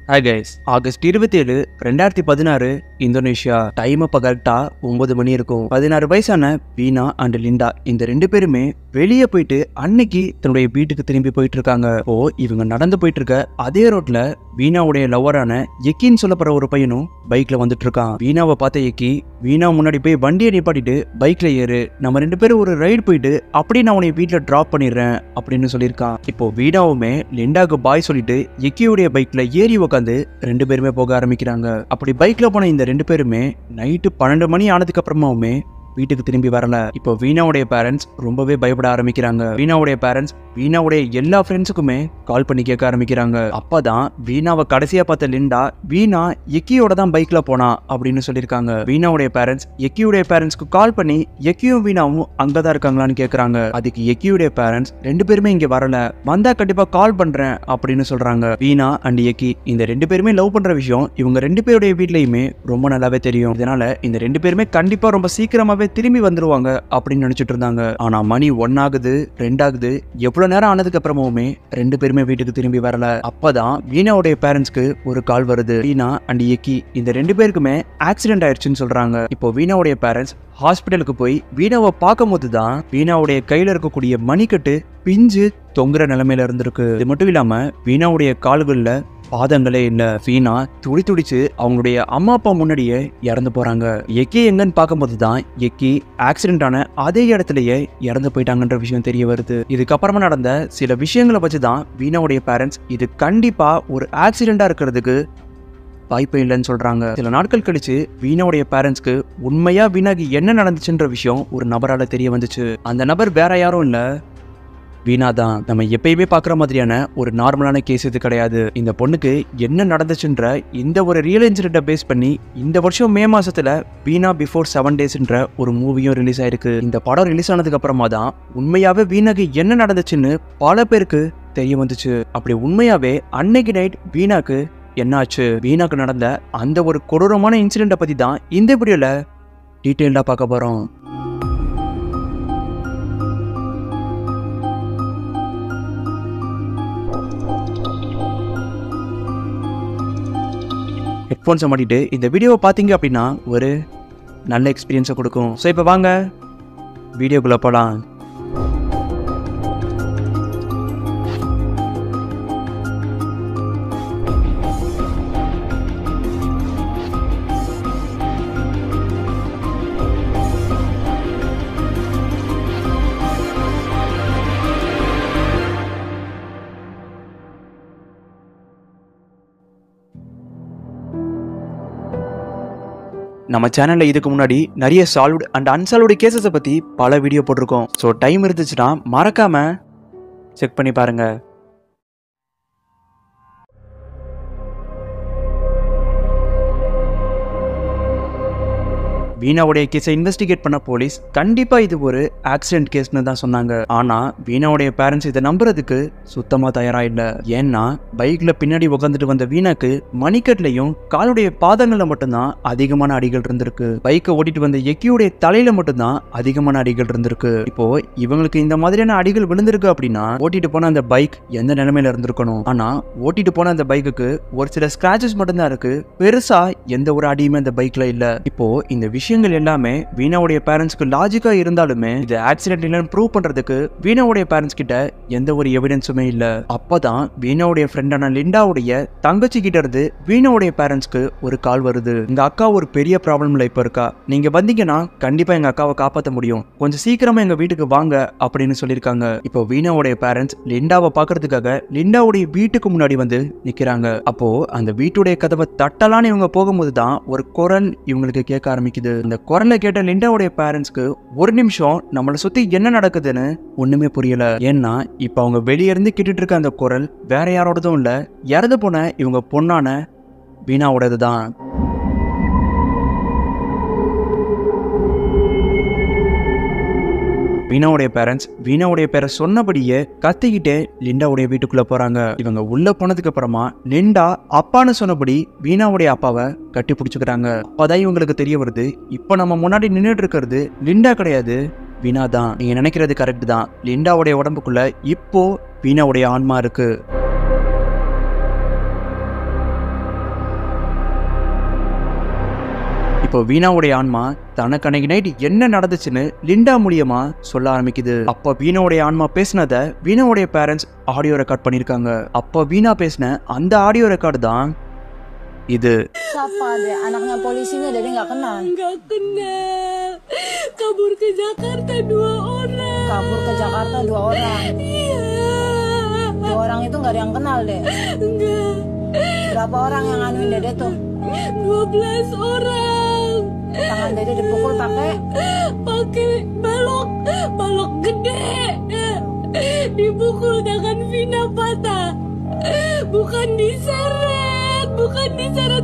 Hi guys, August 27, 2016 Indonesia. Time அப்ப கரெக்டா 9 மணி இருக்கும். 16 வயசான வீணா அண்ட் லிண்டா இந்த 2 பேருமே வெளியே போயிட்டு அன்னைக்கு தன்னுடைய வீட்டுக்கு திரும்பி போயிட்டு இருக்காங்க. இவங்க நடந்து போயிட்டு இருக்க அதே ரோட்ல வீணாவுடைய லவ்வரான எக்கின்னு சொல்லப்படுற ஒரு பையனும் பைக்ல வந்துட்டு இருக்கான். வீணாவை பார்த்த எக்கி வீணா முன்னாடி போய் வண்டியை நிப்பாட்டிட்டு பைக்ல ஏறு, நம்ம 2 பேரும் ஒரு ரைடு போயிட்டு அப்படியே நான் உன்னை வீட்டுல டிராப் பண்ணிடுறேன் அப்படின்னு சொல்லியிருக்கான். இப்போ வீணாவுமே லிண்டாவுக்கு பாய் சொல்லிட்டு எக்கியுடைய பைக்ல ஏறி உட்காந்து 2 பேருமே போக ஆரம்பிக்கிறாங்க. அப்படி பைக்ல போன இந்த 2 பேருமே நைட்டு 12 மணி ஆனதுக்கு அப்புறமாவுமே வீட்டுக்கு திரும்பி வரல. இப்போ வீணாவுடைய பேரண்ட்ஸ் ரொம்பவே பயப்பட ஆரம்பிக்கிறாங்க. வீணாவுடைய பேரண்ட்ஸ் வீணாவுடைய எல்லா ஃப்ரெண்ட்ஸுக்குமே கால் பண்ணி கேட்க ஆரம்பிக்கிறாங்க. அப்பதான் வீணாவை கடைசியா பார்த்த லிண்டா வீணா எக்கியோட தான் பைக்ல போனா அப்படின்னு சொல்லியிருக்காங்க. வீணாவுடைய பேரண்ட்ஸ் எக்கியுடைய பேரண்ட்ஸ்க்கு கால் பண்ணி எக்கியும் வீணாவும் அங்கதான் இருக்காங்களான்னு கேட்கறாங்க. அதுக்கு எக்கியுடைய பேரண்ட்ஸ் 2 பேருமே இங்க வரல, வந்தா கண்டிப்பா கால் பண்றேன் அப்படின்னு சொல்றாங்க. வீணா அண்ட் எக்கி இந்த 2 பேருமே லவ் பண்ற விஷயம் இவங்க 2 பேருடைய வீட்லயுமே ரொம்ப நல்லாவே தெரியும். இதனால இந்த 2 பேருமே கண்டிப்பா ரொம்ப சீக்கிரமாவே திரும்பி வந்துருவாங்க அப்படின்னு நினைச்சிட்டு இருந்தாங்க. ஆனா மணி 1 ஆகுது, 2 ஆகுது, எவ்வளவு நேரம் ஆனதுக்கு அப்புறமுமே 2 பேருமே வீட்டுக்கு திரும்பி வரல. அப்பதான் வீணாவுடைய பேரண்ட்ஸ்க்கு ஒரு கால் வருது. வீணா அண்ட் எக்கி இந்த 2 பேருக்குமே ஆக்சிடென்ட் ஆயிடுச்சுன்னு சொல்றாங்க. இப்போ வீணாவுடைய பேரண்ட்ஸ் ஹாஸ்பிட்டலுக்கு போய் வீணாவை பார்க்கும் போதுதான் வீணாவுடைய கையில இருக்கக்கூடிய மணிக்கட்டு பிஞ்சு தொங்குற நிலைமையில இருந்திருக்கு. இது மட்டும் இல்லாம வீணாவுடைய கால்கள்ல பாதங்களே இல்ல. வீணா துடிச்சு அவங்களுடைய அம்மா அப்பா முன்னாடியே இறந்து போறாங்க. எக்கி எங்கன்னு பார்க்கும்போது தான் எக்கி ஆக்சிடென்ட் ஆன அதே இடத்துலயே இறந்து போயிட்டாங்கன்ற விஷயம் தெரிய வருது. இதுக்கப்புறமா நடந்த சில விஷயங்களை வச்சுதான் வீணாவுடைய பேரண்ட்ஸ் இது கண்டிப்பா ஒரு ஆக்சிடென்டா இருக்கிறதுக்கு வாய்ப்பு இல்லைன்னு சொல்றாங்க. சில நாட்கள் கழிச்சு வீணாவுடைய பேரண்ட்ஸ்க்கு உண்மையா வீணாக்கு என்ன நடந்துச்சுன்ற விஷயம் ஒரு நபரால தெரிய வந்துச்சு. அந்த நபர் வேற யாரும் இல்ல, வீணா தான். நம்ம எப்பயுமே பார்க்குற மாதிரியான ஒரு நார்மலான கேஸ் இது கிடையாது. இந்த பொண்ணுக்கு என்ன நடந்துச்சுன்ற இந்த ஒரு ரியல் இன்சிடென்ட்டை பேஸ் பண்ணி இந்த வருஷம் மே மாசத்துல வீணா பிஃபோர் 7 டேஸ்ன்ற ஒரு மூவியும் ரிலீஸ் ஆயிருக்கு. இந்த படம் ரிலீஸ் ஆனதுக்கு அப்புறமா தான் உண்மையாவே வீணாக்கு என்ன நடந்துச்சுன்னு பல பேருக்கு தெரிய வந்துச்சு. அப்படி உண்மையாவே அன்னைக்கு நைட் வீணாக்கு என்னாச்சு, வீணாக்கு நடந்த அந்த ஒரு கொடூரமான இன்சிடென்ட்டை பத்தி தான் இந்த வீடியோல டீட்டெயில்டா பார்க்க போறோம். ஹெட்ஃபோன்ஸை மாட்டிட்டு இந்த வீடியோவை பார்த்தீங்க அப்படின்னா ஒரு நல்ல எக்ஸ்பீரியன்ஸை கொடுக்கும். ஸோ இப்போ வாங்க வீடியோக்குள்ளே போகலாம். நம்ம சேனல்ல இதுக்கு முன்னாடி நிறைய சால்வ்டு அண்ட் அன்சால்வ்டு கேசஸை பத்தி பல வீடியோ போட்டிருக்கோம். ஸோ டைம் இருந்துச்சுன்னா மறக்காம செக் பண்ணி பாருங்க. வீணாவுடைய கேஸை இன்வெஸ்டிகேட் பண்ண போலீஸ் கண்டிப்பா இது ஒரு ஆக்சிடென்ட் கேஸ்னு தான் சொன்னாங்க. ஆனா வீணாவுடைய பேரண்ட்ஸ் இதை நம்புறதுக்கு சுத்தமா தயாரா இல்ல. ஏன்னா பைக்ல பின்னாடி உட்காந்துட்டு வந்த வீணாக்கு மணிக்கட்லையும் காலுடைய பாதங்கள்ல மட்டும்தான் அதிகமான அடிகள் இருந்திருக்கு. பைக்கை ஓட்டிட்டு வந்த எக்கியுடைய தலையில மட்டும்தான் அதிகமான அடிகள் இருந்திருக்கு. இப்போ இவங்களுக்கு இந்த மாதிரியான அடிகள் விழுந்திருக்கு அப்படின்னா ஓட்டிட்டு போன அந்த பைக் எந்த நிலைமையில இருந்திருக்கணும். ஆனா ஓட்டிட்டு போன அந்த பைக்குக்கு ஒரு சில ஸ்கிராச்சஸ் மட்டும்தான் இருக்கு, பெருசா எந்த ஒரு அடியுமே அந்த பைக்ல இல்ல. இப்போ இந்த விஷயங்கள் எல்லாமே வீணாவுடைய பேரண்ட்ஸ்க்கு லாஜிக்கா இருந்தாலுமே இது ஆக்சிடென்ட் இல்லைன்னு ப்ரூவ் பண்றதுக்கு வீணாவுடைய பேரண்ட்ஸ் கிட்ட எந்த ஒரு எவிடன்ஸுமே இல்ல. அப்பதான் வீணாவுடைய ஃப்ரெண்டான லிண்டாவுடைய தங்கச்சி கிட்ட இருந்து வீணாவுடைய பேரண்ட்ஸ்க்கு ஒரு கால் வருது. எங்க அக்கா ஒரு பெரிய ப்ராப்ளம்ல இப்ப இருக்கா, நீங்க வந்தீங்கன்னா கண்டிப்பா எங்க அக்காவை காப்பாற்ற முடியும், கொஞ்சம் சீக்கிரமா எங்க வீட்டுக்கு வாங்க அப்படின்னு சொல்லியிருக்காங்க. இப்போ வீணாவுடைய பேரண்ட்ஸ் லிண்டாவை பாக்குறதுக்காக லிண்டாவுடைய வீட்டுக்கு முன்னாடி வந்து நிக்கிறாங்க. அப்போ அந்த வீட்டுடைய கதவை தட்டலான்னு இவங்க போகும்போது தான் ஒரு குரல் இவங்களுக்கு கேட்க ஆரம்பிக்குது. இந்த குரலை கேட்ட லிண்டாவுடைய பேரண்ட்ஸ்க்கு ஒரு நிமிஷம் நம்மளை சுத்தி என்ன நடக்குதுன்னு ஒண்ணுமே புரியல. ஏன்னா இப்ப அவங்க வெளியே இருந்து கேட்டுட்டு இருக்க அந்த குரல் வேற யாரோடதும் இல்ல, இறந்து போன இவங்க பொண்ணான வீணாவோடது தான். வீணாவுடைய பேரண்ட்ஸ் வீணாவுடைய பேரை சொன்னபடியே கத்திக்கிட்டே லிண்டாவுடைய வீட்டுக்குள்ள போறாங்க. இவங்க உள்ள போனதுக்கு அப்புறமா லிண்டா அப்பான்னு சொன்னபடி வீணாவுடைய அப்பாவை கட்டி பிடிச்சுக்கிறாங்க. அப்பதான் இவங்களுக்கு தெரிய வருது, இப்ப நம்ம முன்னாடி நின்றுட்டு இருக்கிறது லிண்டா கிடையாது, வீணா தான். நீங்க நினைக்கிறது கரெக்ட் தான், லிண்டாவுடைய உடம்புக்குள்ள இப்போ வீணாவுடைய ஆன்மா இருக்கு. இப்போ வீணாவுடைய ஆன்மா தனக்கு அன்னைக்கு நைட் என்ன நடந்துச்சுன்னு லிண்டா மூலியமா சொல்ல ஆரம்பிக்குது. அப்போ வீணாவுடைய ஆன்மா பேசினதை வீணாவுடைய பேரண்ட்ஸ் ஆடியோ ரெக்கார்ட் பண்ணிருக்காங்க. அப்போ வீணா பேசின அந்த ஆடியோ ரெக்கார்டு தான் இது. Siapa deh anaknya polisinya Dede nggak kenal? Nggak kenal. Kabur ke Jakarta 2 orang. Kabur ke Jakarta 2 orang. Iya. 2 orang itu nggak ada yang kenal deh. Enggak. Berapa orang yang nganuin Dede tuh? 12 orang. Tangan Dede dipukul pakai balok gede. Dipukul dengan Vina patah. Bukan diseret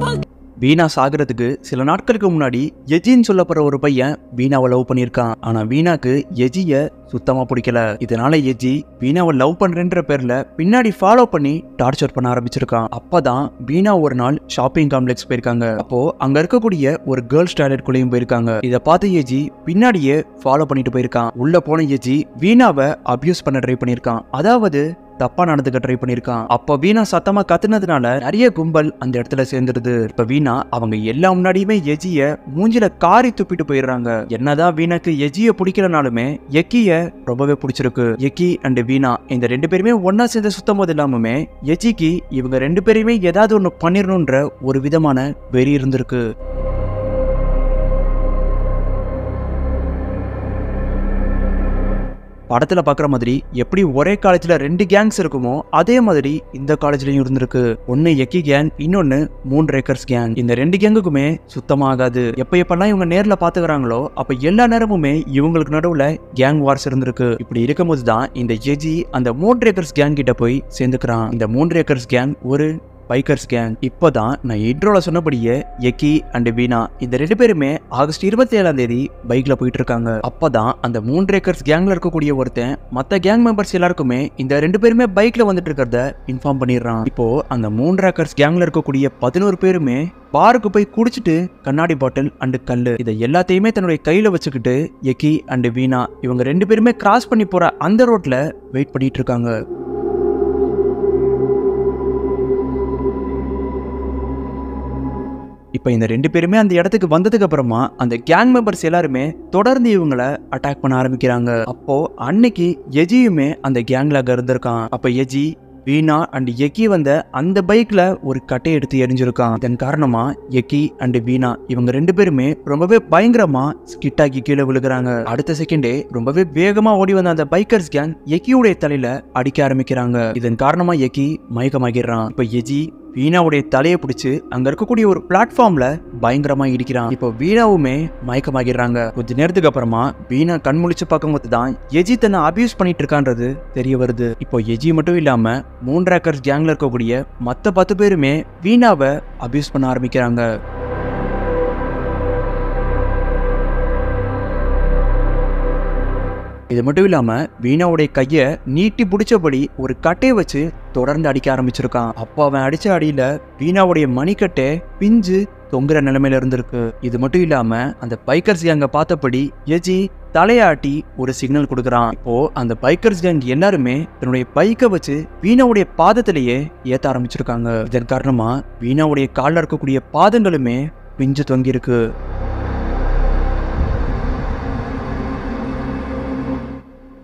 pakai. வீணா சாகிறதுக்கு சில நாட்களுக்கு முன்னாடி எஜின்னு சொல்லப்படுற ஒரு பையன் வீணாவை love பண்ணியிருக்கான். ஆனா வீணாக்கு எஜிய சுத்தமா பிடிக்கல. இதனால எஜி வீணாவை லவ் பண்றேன்ற பேர்ல பின்னாடி ஃபாலோ பண்ணி டார்ச்சர் பண்ண ஆரம்பிச்சிருக்கான். அப்பதான் வீணா ஒரு நாள் ஷாப்பிங் காம்ப்ளெக்ஸ் போயிருக்காங்க. அப்போ அங்க இருக்கக்கூடிய ஒரு கேர்ள்ஸ் டாய்லெட் குள்ளேயும் போயிருக்காங்க. இதை பார்த்து எஜி பின்னாடியே ஃபாலோ பண்ணிட்டு போயிருக்கான். உள்ள போன எஜி வீணாவை அபியூஸ் பண்ண ட்ரை பண்ணியிருக்கான். அதாவது தப்பா நடந்துக்க ட்ரை பண்ணிருக்கான். அப்ப வீணா சத்தமா கத்துனதுனால நிறைய கும்பல் அந்த இடத்துல சேர்ந்துருது. இப்ப வீணா அவங்க எல்லா முன்னாடியுமே எஜிய மூஞ்சில காரி துப்பிட்டு போயிடுறாங்க. என்னதான் வீணாக்கு எஜிய பிடிக்கலனாலுமே எக்கிய ரொம்பவே பிடிச்சிருக்கு. எக்கி அண்ட் வீணா இந்த 2 பேருமே ஒன்னா சேர்ந்து சுத்தம் போது இல்லாமமே எஜிக்கு இவங்க 2 பேருமே ஏதாவது ஒண்ணு பண்ணிடணும்ன்ற ஒரு விதமான வெறி இருந்திருக்கு. படத்துல பாக்குற மாதிரி எப்படி ஒரே காலேஜ்ல 2 கேங்ஸ் இருக்குமோ அதே மாதிரி இந்த காலேஜ்லயும் இருந்திருக்கு. ஒன்னு எக்கி கேங், இன்னொன்னு மூன் ரேக்கர்ஸ் கேங். இந்த 2 கேங்குக்குமே சுத்தமாகாது. எப்பெல்லாம் இவங்க நேர்ல பாத்துக்கிறாங்களோ அப்ப எல்லா நேரமுமே இவங்களுக்கு நடுவுல கேங் வார்ஸ் இருந்திருக்கு. இப்படி இருக்கும்போது தான் இந்த எஜி அந்த மூன் ரேக்கர்ஸ் கேங் கிட்ட போய் சேர்ந்துக்கிறான். இந்த மூன் ரேக்கர்ஸ் கேங் ஒரு பைக்கர்ஸ் கேங். இப்போதான் நான் இன்ட்ரோல சொன்னபடியே எக்கி அண்ட் வீணா இந்த 2 பேருமே ஆகஸ்ட் 27ஆம் தேதி பைக்ல போயிட்டு இருக்காங்க. அப்பதான் அந்த மூன் ரேக்கர்ஸ் கேங்ல இருக்கக்கூடிய ஒருத்தன் மத்த கேங் மெம்பர்ஸ் எல்லாருக்குமே இந்த 2 பேருமே பைக்ல வந்துட்டு இருக்கிறத இன்ஃபார்ம் பண்ணிடுறான். இப்போ அந்த மூன் ரேக்கர்ஸ் கேங்ல இருக்கக்கூடிய 11 பேருமே பாருக்கு போய் குடிச்சிட்டு கண்ணாடி பாட்டில் அண்ட் கல்லு இதை எல்லாத்தையுமே தன்னுடைய கையில வச்சுக்கிட்டு எக்கி அண்ட் வீணா இவங்க 2 பேருமே கிராஸ் பண்ணி போற அந்த ரோட்ல வெயிட் பண்ணிட்டு இருக்காங்க. இப்ப இந்த 2 பேருமே அந்த இடத்துக்கு வந்ததுக்கு அப்புறமா அந்த கேங் மெம்பர்ஸ் எல்லாருமே தொடர்ந்து இவங்களை அட்டாக் பண்ண ஆரம்பிக்கிறாங்க. அப்போ அன்னைக்கு எஜியுமே அந்த கேங்ல இருந்திருக்கான். அப்ப எஜி வீணா அண்ட் எக்கி வந்த அந்த பைக்ல ஒரு கட்டை எடுத்து எரிஞ்சிருக்கான். இதன் காரணமா எக்கி அண்ட் வீணா இவங்க 2 பேருமே ரொம்பவே பயங்கரமா ஸ்கிட் ஆகி கீழே விழுகிறாங்க. அடுத்த செகண்டே ரொம்பவே வேகமா ஓடி வந்த அந்த பைக்கர்ஸ் கேங் எக்கியுடைய தலையில அடிக்க ஆரம்பிக்கிறாங்க. இதன் காரணமா எக்கி மயக்கமாகிறான். இப்ப எஜி வீணாவுடைய தலையை பிடிச்சு அங்க இருக்கக்கூடிய ஒரு பிளாட்ஃபார்ம்ல பயங்கரமா இடிக்கிறான். இப்போ வீணாவுமே மயக்கமாகிறாங்க. கொஞ்ச நேரத்துக்கு அப்புறமா வீணா கண் முழிச்சு பார்க்கும்போது தான் எஜி தன்னை அபியூஸ் பண்ணிட்டு இருக்கான்றது தெரிய வருது. இப்போ எஜி மட்டும் இல்லாம மூன் ரேக்கர்ஸ் கேங்ல இருக்கக்கூடிய மத்த 10 பேருமே வீணாவை அபியூஸ் பண்ண ஆரம்பிக்கிறாங்க. இது மட்டும் இல்லாம வீணாவுடைய கைய நீட்டி பிடிச்சபடி ஒரு கட்டையை வச்சு தொடர்ந்து அடிக்க ஆரம்பிச்சிருக்கான். அப்போ அவன் அடிச்ச அடியில வீணாவுடைய மணிக்கட்டை பிஞ்சு தொங்குற நிலைமையில இருந்திருக்கு. இது மட்டும் இல்லாம அந்த பைக்கர்ஸ் கேங்க பார்த்தபடி எஜி தலையாட்டி ஒரு சிக்னல் கொடுக்குறான். இப்போ அந்த பைக்கர்ஸ் கேங் எல்லாருமே தன்னுடைய பைக்கை வச்சு வீணாவுடைய பாதத்திலேயே ஏத்த ஆரம்பிச்சிருக்காங்க. இதன் காரணமா வீணாவுடைய காலில் இருக்கக்கூடிய பாதங்களுமே பிஞ்சு தொங்கிருக்கு.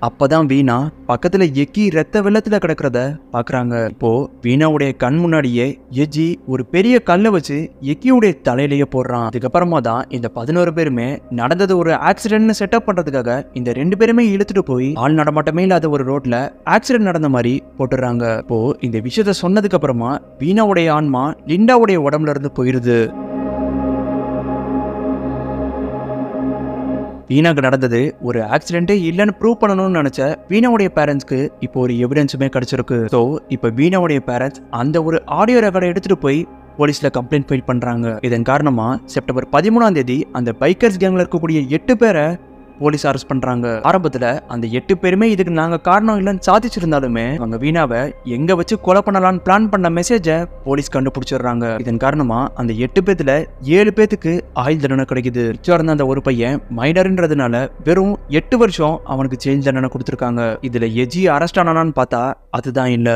அப்பதான் வீணா பக்கத்துல எக்கி ரத்த வெள்ளத்துல கிடக்கிறத பாக்குறாங்க. இப்போ வீணாவுடைய கண் முன்னாடியே எஜி ஒரு பெரிய கல்லை வச்சு எக்கியுடைய தலையிலேயே போடுறான். அதுக்கப்புறமா தான் இந்த 11 பேருமே நடந்தது ஒரு ஆக்சிடென்ட்னு செட்டப் பண்றதுக்காக இந்த 2 பேருமே இழுத்துட்டு போய் ஆள் நடமாட்டமே இல்லாத ஒரு ரோட்ல ஆக்சிடென்ட் நடந்த மாதிரி போட்டுறாங்க. இப்போ இந்த விஷயத்த சொன்னதுக்கு அப்புறமா வீணாவுடைய ஆன்மா லிண்டாவுடைய உடம்புல இருந்து போயிருது. வீணாக்கு நடந்தது ஒரு ஆக்சிடென்ட்டே இல்லைன்னு ப்ரூவ் பண்ணணும்னு நினைச்ச வீணாவுடைய பேரண்ட்ஸ்க்கு இப்போ ஒரு எவிடன்ஸுமே கிடைச்சிருக்கு. ஸோ இப்போ வீணாவுடைய பேரண்ட்ஸ் அந்த ஒரு ஆடியோ ரெக்கார்டை எடுத்துட்டு போய் போலீஸ்ல கம்ப்ளைண்ட் ஃபைல் பண்றாங்க. இதன் காரணமா செப்டம்பர் 13ஆம் தேதி அந்த பைக்கர்ஸ் கேங்ல இருக்கக்கூடிய 8 பேரை போலீஸ் அரெஸ்ட் பண்றாங்க. ஆரம்பத்துல அந்த 8 பேருமே இதுக்கு நாங்க காரணம் இல்லைன்னு சாதிச்சிருந்தாலுமே அவங்க வீணாவை எங்க வச்சு கொலை பண்ணலான்னு பிளான் பண்ண மெசேஜை போலீஸ் கண்டுபிடிச்சிடுறாங்க. இதன் காரணமா அந்த 8 பேத்துல 7 பேத்துக்கு ஆயுள் தண்டனை கிடைக்குது. இருந்த அந்த ஒரு பையன் மைனர்ன்றதுனால வெறும் 8 வருஷம் அவனுக்கு ஜெயில் தண்டனை கொடுத்திருக்காங்க. இதுல எஜி அரெஸ்ட் ஆனானான்னு பார்த்தா அதுதான் இல்ல.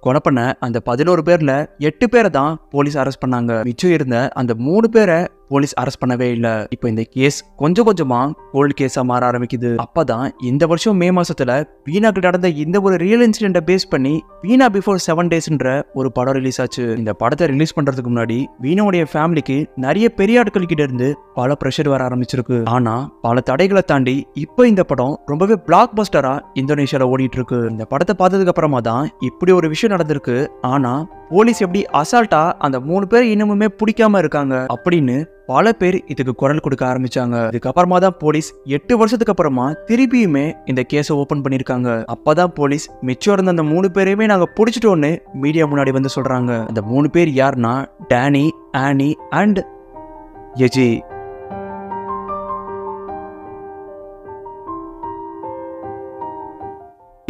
கொலை பண்ண அந்த 11 பேர்ல 8 பேரை தான் போலீஸ் அரெஸ்ட் பண்ணாங்க. மிச்சம் இருந்த அந்த 3 பேரை போலீஸ் அரெஸ்ட் பண்ணவே இல்லை. இப்போ இந்த கேஸ் கொஞ்சம் கொஞ்சமா கோல்டு கேஸா மாற ஆரம்பிக்குது. அப்பதான் இந்த வருஷம் மே மாசத்துல வீணாக்கு நடந்த இந்த ஒரு ரியல் இன்சிடென்ட்டை பேஸ் பண்ணி வீணா பிஃபோர் 7 டேஸ்ன்ற ஒரு படம் ரிலீஸ் ஆச்சு. இந்த படத்தை ரிலீஸ் பண்றதுக்கு முன்னாடி வீணாவுடைய ஃபேமிலிக்கு நிறைய பெரிய ஆட்கள் கிட்ட இருந்து பல பிரஷர் வர ஆரம்பிச்சிருக்கு. ஆனா பல தடைகளை தாண்டி இப்போ இந்த படம் ரொம்பவே பிளாக் பஸ்டரா இந்தோனேஷியால ஓடிட்டு இருக்கு. இந்த படத்தை பார்த்ததுக்கு அப்புறமா தான் இப்படி ஒரு விஷயம் நடந்திருக்கு. ஆனா போலீஸ் எப்படி அசால்ட்டா அந்த 3 பேர் இன்னமுமே பிடிக்காம இருக்காங்க அப்படின்னு பல பேர் இதுக்கு குரல் கொடுக்க ஆரம்பிச்சாங்க. இதுக்கப்புறமா தான் போலீஸ் 8 வருஷத்துக்கு அப்புறமா திருப்பியுமே இந்த கேஸை ஓபன் பண்ணிருக்காங்க. அப்பதான் போலீஸ் மிச்சம் இருந்த அந்த 3 பேரையுமே நாங்க பிடிச்சிட்டோன்னு மீடியா முன்னாடி வந்து சொல்றாங்க. அந்த 3 பேர் யாருன்னா டேனி, ஆனி அண்ட் எஜி.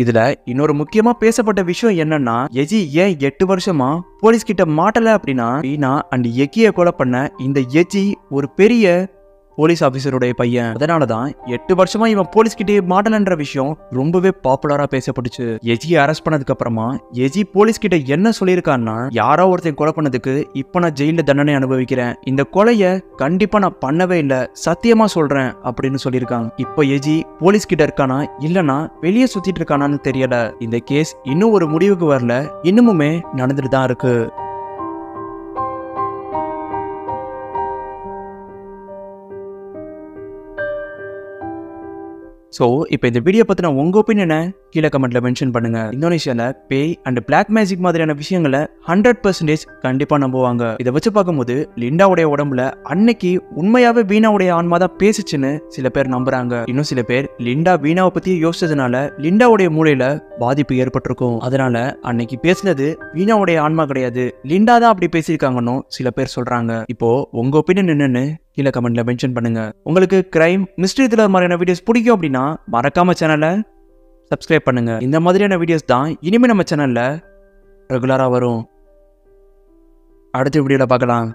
இதுல இன்னொரு முக்கியமா பேசப்பட்ட விஷயம் என்னன்னா, எஜி ஏன் 8 வருஷமா போலீஸ் கிட்ட மாட்டல அப்படின்னா, வீணா அண்ட் எக்கிய கொலை பண்ண இந்த எஜி ஒரு பெரிய போலீஸ் ஆபீசருடைய பையன். அதனாலதான் 8 வருஷமா இவன் போலீஸ் கிட்டே மாட்டலன்ற விஷயம் ரொம்பவே பாப்புலரா பேசப்பட்டுச்சு. எஜி அரெஸ்ட் பண்ணதுக்கு அப்புறமா எஜி போலீஸ் கிட்ட என்ன சொல்லியிருக்கான்னா, யாரோ ஒருத்தன் கொலை பண்ணதுக்கு இப்ப நான் ஜெயில தண்டனை அனுபவிக்கிறேன், இந்த கொலைய கண்டிப்பா நான் பண்ணவே இல்லை, சத்தியமா சொல்றேன் அப்படின்னு சொல்லியிருக்காங்க. இப்போ எஜி போலீஸ் கிட்ட இருக்கானா இல்லனா வெளியே சுத்திட்டு இருக்கானான்னு தெரியல. இந்த கேஸ் இன்னும் ஒரு முடிவுக்கு வரல, இன்னுமுமே நடந்துட்டு தான் இருக்கு. ஸோ இப்போ இந்த வீடியோ பற்றின உங்கள் ஒப்பீனியனை கீழே கமெண்ட்டில் மென்ஷன் பண்ணுங்கள். இந்தோனேஷியாவில் பேய் அண்ட் பிளாக் மேஜிக் மாதிரியான விஷயங்களை 100% கண்டிப்பாக நம்புவாங்க. இதை வச்சு பார்க்கும்போது லிண்டாவுடைய உடம்புல அன்னைக்கு உண்மையாகவே வீணாவுடைய ஆன்மா தான் பேசிச்சுன்னு சில பேர் நம்புறாங்க. இன்னும் சில பேர் லிண்டா வீணாவை பற்றி யோசிச்சதுனால லிண்டாவுடைய மூளையில் பாதிப்பு ஏற்பட்டிருக்கும். அதனால அன்னைக்கு பேசினது வீணாவுடைய ஆன்மா கிடையாது, லிண்டா தான் அப்படி பேசியிருக்காங்கன்னு சில பேர் சொல்கிறாங்க. இப்போ உங்கள் ஒப்பீனியன் என்னன்னு கீழே கமெண்ட்ல மென்ஷன் பண்ணுங்க. உங்களுக்கு கிரைம் மிஸ்ட்ரி த்ரில்லர் மாதிரியான வீடியோஸ் பிடிக்கும் அப்படின்னா மறக்காம சேனலை சப்ஸ்கிரைப் பண்ணுங்க. இந்த மாதிரியான வீடியோஸ் தான் இனிமே நம்ம சேனல்ல ரெகுலரா வரும். அடுத்த வீடியோல பார்க்கலாம்.